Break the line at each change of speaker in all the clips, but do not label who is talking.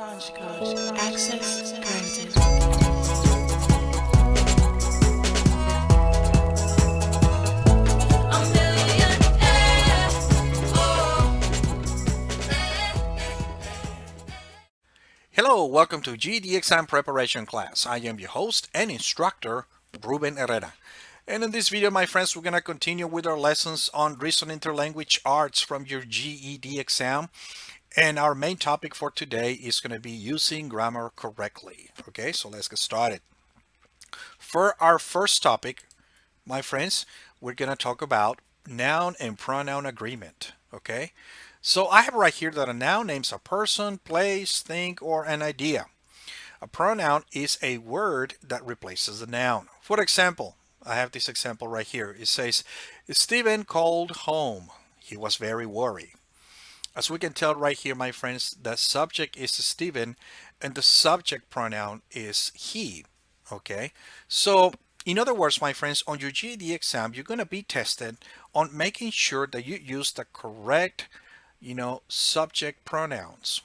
Launch code. Access granted.
Hello, welcome to GED exam preparation class. I am your host and instructor, Ruben Herrera. And in this video, my friends, we're going to continue with our lessons on recent interlanguage arts from your GED exam. And our main topic for today is going to be using grammar correctly. Okay, so let's get started. For our first topic, my friends, we're going to talk about noun and pronoun agreement. Okay, so I have right here that a noun names a person, place, thing, or an idea. A pronoun is a word that replaces the noun. For example, I have this example right here. It says, Stephen called home. He was very worried. As we can tell right here, my friends, the subject is Stephen and the subject pronoun is he. Okay, so in other words, my friends, on your GED exam, you're going to be tested on making sure that you use the correct, subject pronouns.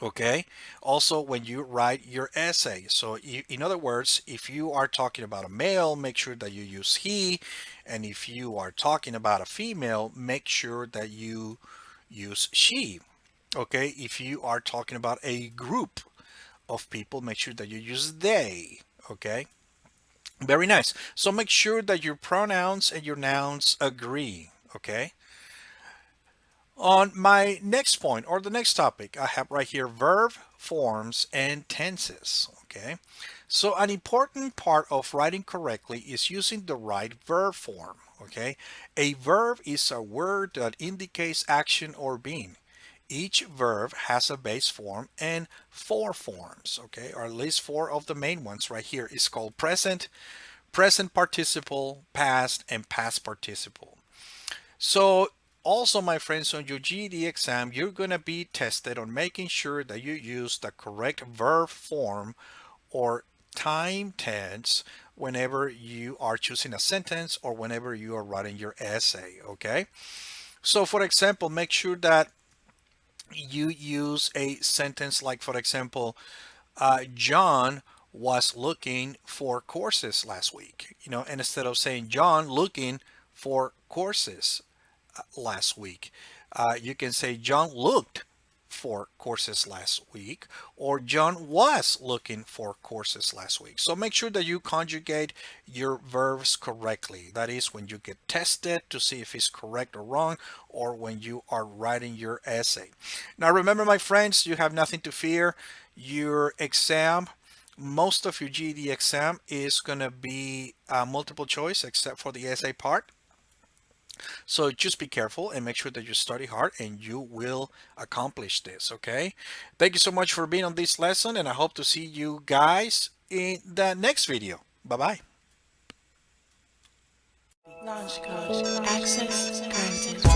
Okay, also when you write your essay. So in other words, if you are talking about a male, make sure that you use he, and if you are talking about a female, make sure that you use she. Okay, if you are talking about a group of people, make sure that you use they. Okay, very nice. So make sure that your pronouns and your nouns agree. Okay, on my next point or the next topic, I have right here verb forms and tenses. Okay, so an important part of writing correctly is using the right verb form. Okay, a verb is a word that indicates action or being. Each verb has a base form and four forms, okay, or at least four of the main ones right here is called present, present participle, past, and past participle. So also, my friends, on your GED exam, you're going to be tested on making sure that you use the correct verb form or time tense whenever you are choosing a sentence or whenever you are writing your essay. Okay, so for example, make sure that you use a sentence like, for example, John was looking for courses last week, and instead of saying John looking for courses last week, you can say John looked for courses last week, or John was looking for courses last week. So make sure that you conjugate your verbs correctly. That is when you get tested to see if it's correct or wrong, or when you are writing your essay. Now remember, my friends, you have nothing to fear. Your exam, most of your GED exam is going to be multiple choice except for the essay part. So just be careful and make sure that you study hard and you will accomplish this, okay? Thank you so much for being on this lesson and I hope to see you guys in the next video. Bye-bye.
Launch code. Access granted.